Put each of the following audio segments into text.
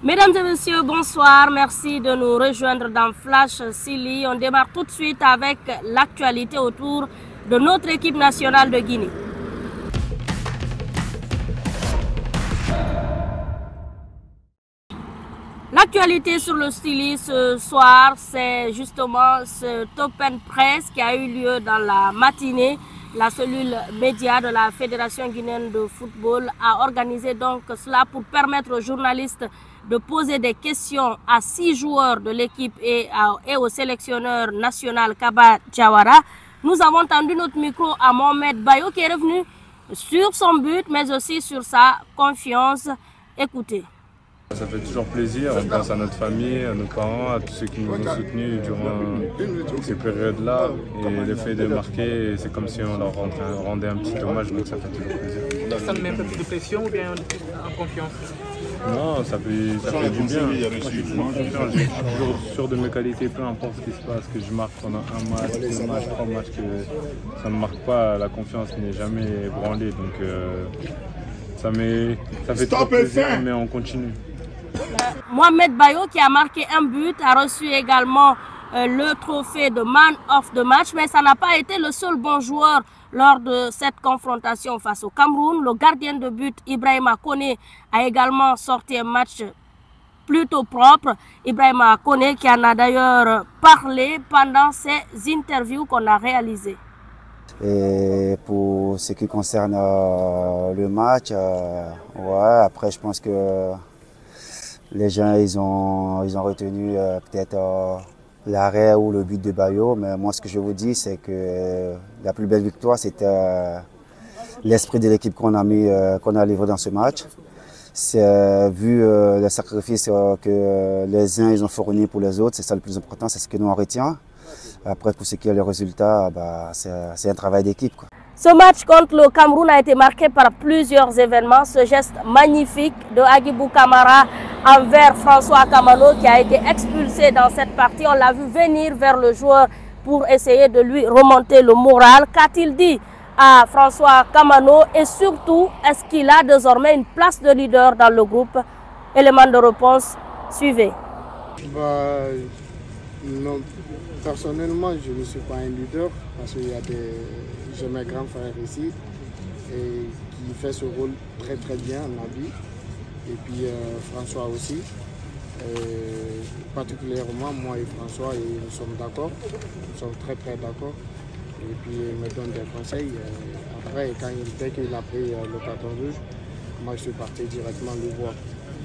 Mesdames et messieurs, bonsoir. Merci de nous rejoindre dans Flash Silly. On démarre tout de suite avec l'actualité autour de notre équipe nationale de Guinée. L'actualité sur le Silly ce soir, c'est justement ce open press qui a eu lieu dans la matinée. La cellule média de la Fédération guinéenne de football a organisé donc cela pour permettre aux journalistes de poser des questions à 6 joueurs de l'équipe et au sélectionneur national Kaba Diawara. Nous avons tendu notre micro à Mohamed Bayo qui est revenu sur son but mais aussi sur sa confiance. Écoutez. Ça fait toujours plaisir, on pense à notre famille, à nos parents, à tous ceux qui nous ont soutenus durant ces périodes-là. Et le fait de marquer, c'est comme si on leur rendait un petit hommage, donc ça fait toujours plaisir. Ça me met un peu plus de pression ou bien en confiance? Non, ça fait du bien. Moi, je suis toujours confiant, je suis toujours sûr de mes qualités, peu importe ce qui se passe, que je marque pendant un match, 2 matchs, 3 matchs, que ça ne marque pas, la confiance n'est jamais ébranlée. Donc ça fait trop plaisir, mais on continue. Mohamed Bayo qui a marqué un but a reçu également le trophée de Man of the Match, mais ça n'a pas été le seul bon joueur lors de cette confrontation face au Cameroun. Le gardien de but Ibrahima Koné a également sorti un match plutôt propre. Ibrahima Koné qui en a d'ailleurs parlé pendant ces interviews qu'on a réalisées. Et pour ce qui concerne le match, ouais, après je pense que les gens ils ont retenu peut-être l'arrêt ou le but de Bayo, mais moi ce que je vous dis c'est que la plus belle victoire c'était l'esprit de l'équipe qu'on a livré dans ce match. C'est vu le sacrifice que les uns ils ont fourni pour les autres, c'est ça le plus important, c'est ce que nous on retient. Après pour ce qui est le résultat, c'est un travail d'équipe. Ce match contre le Cameroun a été marqué par plusieurs événements. Ce geste magnifique de Agibou Kamara envers François Kamano qui a été expulsé dans cette partie. On l'a vu venir vers le joueur pour essayer de lui remonter le moral. Qu'a-t-il dit à François Kamano et surtout, est-ce qu'il a désormais une place de leader dans le groupe? Élément de réponse, suivez. Non, personnellement, je ne suis pas un leader parce qu'il y a j'ai mes grands frères ici et qui fait ce rôle très très bien, Nabi, et puis François aussi. Particulièrement moi et François, et nous sommes d'accord, nous sommes très très d'accord. Et puis il me donne des conseils. Après, dès qu'il a pris le carton rouge, moi je suis parti directement le voir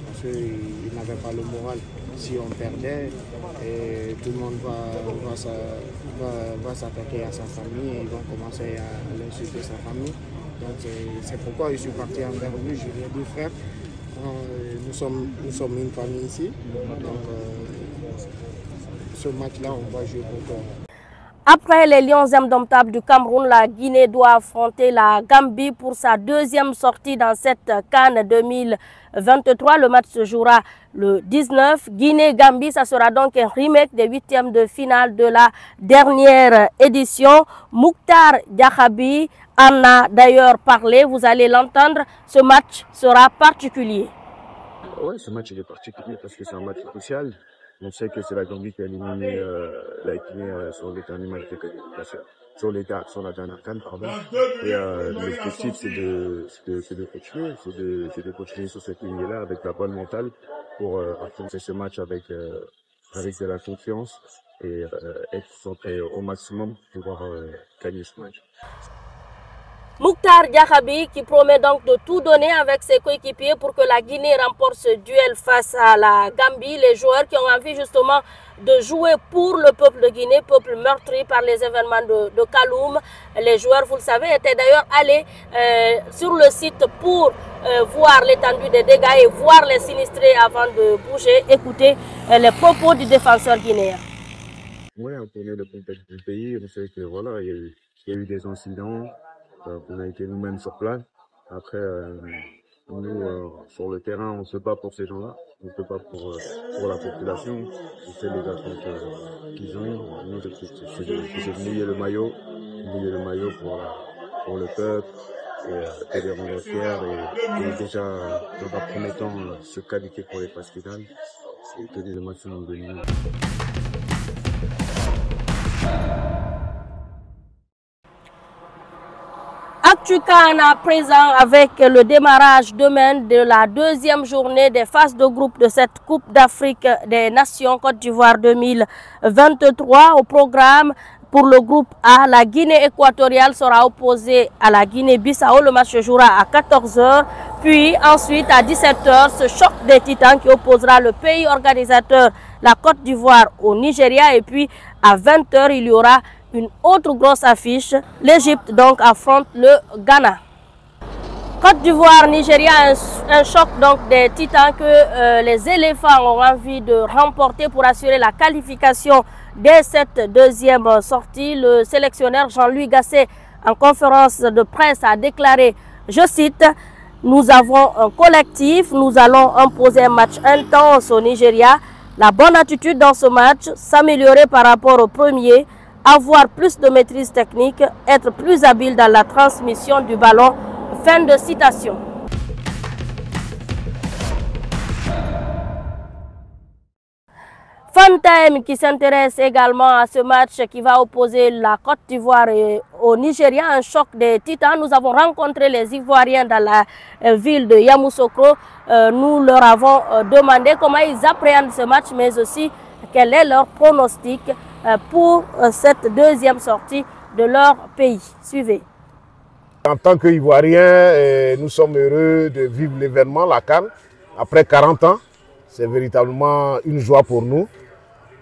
parce qu'il n'avait pas le moral. Si on perdait, tout le monde va s'attaquer à sa famille et ils vont commencer à l'insulter sa famille. Donc c'est pourquoi je suis parti envers lui. Je lui ai dit frère, nous sommes une famille ici. Donc ce match-là, on va jouer pour toi. Après les Lions indomptables du Cameroun, la Guinée doit affronter la Gambie pour sa deuxième sortie dans cette CAN 2023. Le match se jouera le 19. Guinée-Gambie, ça sera donc un remake des 8e de finale de la dernière édition. Mouktar Diakhabi en a d'ailleurs parlé, vous allez l'entendre. Ce match sera particulier. Oui, ce match est particulier parce que c'est un match crucial. On sait que c'est la Gambie qui a éliminé la Guinée sur les derniers matchs de qualification, sur la dernière CAN, pardon. Et l'objectif, c'est de continuer sur cette ligne-là avec la bonne mentale pour affronter ce match avec de la confiance et être centré au maximum pour pouvoir gagner ce match. Mouktar Diakhabi qui promet donc de tout donner avec ses coéquipiers pour que la Guinée remporte ce duel face à la Gambie. Les joueurs qui ont envie justement de jouer pour le peuple de Guinée, peuple meurtri par les événements de Kaloum. Les joueurs, vous le savez, étaient d'ailleurs allés sur le site pour voir l'étendue des dégâts et voir les sinistrés avant de bouger. Écoutez les propos du défenseur guinéen. Oui, on connaît le contexte du pays, on sait que voilà, il y a eu des incidents. On a été nous-mêmes sur place. Après, nous, sur le terrain, on se bat pour ces gens-là. On se bat pour la population. C'est les attentes qu'ils ont. Nous, c'est de mouiller le maillot pour le peuple et de rendre fiers et déjà dans un premier temps se qualifier pour les phases finales et donner le maximum de nous. Actucan à présent avec le démarrage demain de la deuxième journée des phases de groupe de cette Coupe d'Afrique des Nations Côte d'Ivoire 2023. Au programme pour le groupe A, la Guinée équatoriale sera opposée à la Guinée-Bissau. Le match se jouera à 14 h. Puis ensuite à 17 h, ce choc des titans qui opposera le pays organisateur, la Côte d'Ivoire, au Nigeria. Et puis à 20 h, il y aura une autre grosse affiche. L'Égypte donc affronte le Ghana. Côte d'Ivoire, Nigeria, un choc donc des titans que les éléphants ont envie de remporter pour assurer la qualification dès cette deuxième sortie. Le sélectionneur Jean-Louis Gasset, en conférence de presse, a déclaré, je cite, « Nous avons un collectif, nous allons imposer un match intense au Nigeria. La bonne attitude dans ce match, s'améliorer par rapport au premier, avoir plus de maîtrise technique, être plus habile dans la transmission du ballon. » Fin de citation. Fun Time qui s'intéresse également à ce match qui va opposer la Côte d'Ivoire au Nigeria, un choc des titans. Nous avons rencontré les Ivoiriens dans la ville de Yamoussoukro. Nous leur avons demandé comment ils appréhendent ce match, mais aussi quel est leur pronostic pour cette deuxième sortie de leur pays. Suivez. En tant qu'Ivoiriens, nous sommes heureux de vivre l'événement, la CAN, après 40 ans. C'est véritablement une joie pour nous.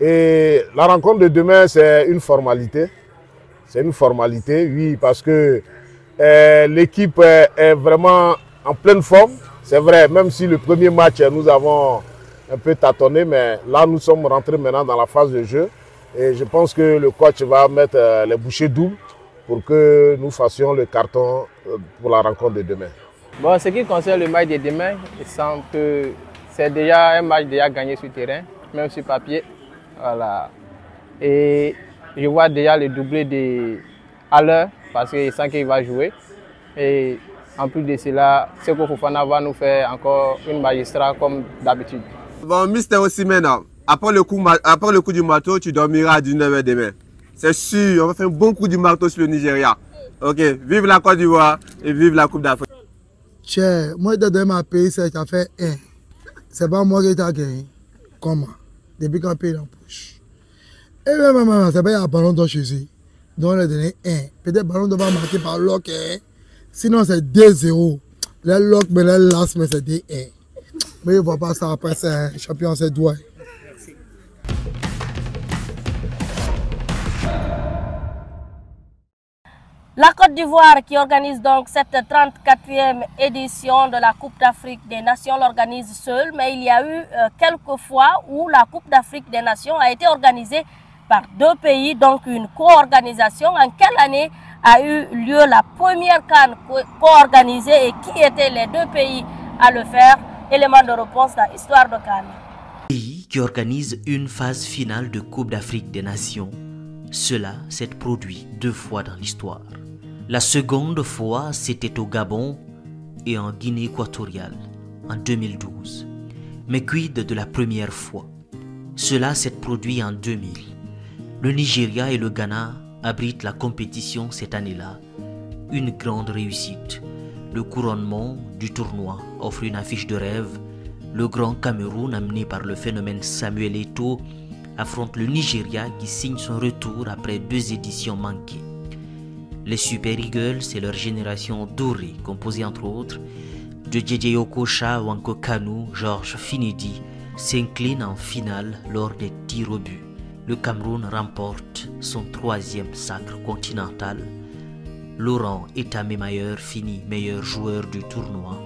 Et la rencontre de demain, c'est une formalité. C'est une formalité, oui, parce que l'équipe est vraiment en pleine forme. C'est vrai, même si le premier match, nous avons un peu tâtonné, mais là, nous sommes rentrés maintenant dans la phase de jeu. Et je pense que le coach va mettre les bouchées doubles pour que nous fassions le carton pour la rencontre de demain. Bon, ce qui concerne le match de demain, je sens que c'est déjà un match déjà gagné sur terrain, même sur papier. Voilà. Et je vois déjà le doublé de Haller parce que je sens qu'il va jouer. Et en plus de cela, Seko Fofana va nous faire encore une magistrat comme d'habitude. Bon, Mister Osimhen, après le coup du marteau, tu dormiras à 19 h demain. C'est sûr, on va faire un bon coup du marteau sur le Nigeria. Ok, vive la Côte d'Ivoire et vive la Coupe d'Afrique. Tiens, moi, dans ma pays, ça a fait 1. C'est pas moi qui ai gagné. Comment? Depuis qu'on paye en poche. Et même, c'est pas un ballon d'or chez eux. Donc, on a donné 1. Peut-être le ballon d'or va marquer par Locke. Sinon, c'est 2-0. Les Locke, mais les Las, mais c'est 2-1. Mais il ne voit pas ça après, c'est un champion, c'est doigt. La Côte d'Ivoire qui organise donc cette 34e édition de la Coupe d'Afrique des Nations l'organise seule, mais il y a eu quelques fois où la Coupe d'Afrique des Nations a été organisée par 2 pays, donc une co-organisation. En quelle année a eu lieu la première CAN co-organisée et qui étaient les 2 pays à le faire? Élément de réponse dans Histoire de CAN. Pays qui organise une phase finale de Coupe d'Afrique des Nations. Cela s'est produit 2 fois dans l'histoire. La seconde fois, c'était au Gabon et en Guinée équatoriale, en 2012. Mais quid de la première fois? Cela s'est produit en 2000. Le Nigeria et le Ghana abritent la compétition cette année-là. Une grande réussite. Le couronnement du tournoi offre une affiche de rêve. Le grand Cameroun, amené par le phénomène Samuel Eto'o, affronte le Nigeria qui signe son retour après 2 éditions manquées. Les Super Eagles et leur génération dorée, composée entre autres de Djedje Okocha, Wanko Kanu, Georges Finidi, s'incline en finale lors des tirs au but. Le Cameroun remporte son 3e sacre continental. Laurent Etamemayer finit meilleur joueur du tournoi.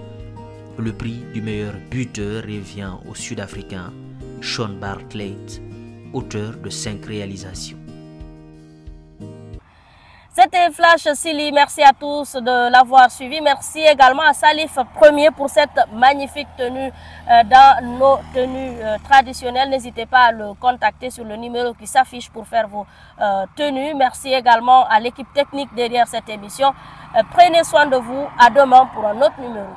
Le prix du meilleur buteur revient au Sud-Africain Sean Bartlett, auteur de 5 réalisations. C'était Flash Sili, merci à tous de l'avoir suivi. Merci également à Salif Premier pour cette magnifique tenue dans nos tenues traditionnelles. N'hésitez pas à le contacter sur le numéro qui s'affiche pour faire vos tenues. Merci également à l'équipe technique derrière cette émission. Prenez soin de vous. À demain pour un autre numéro.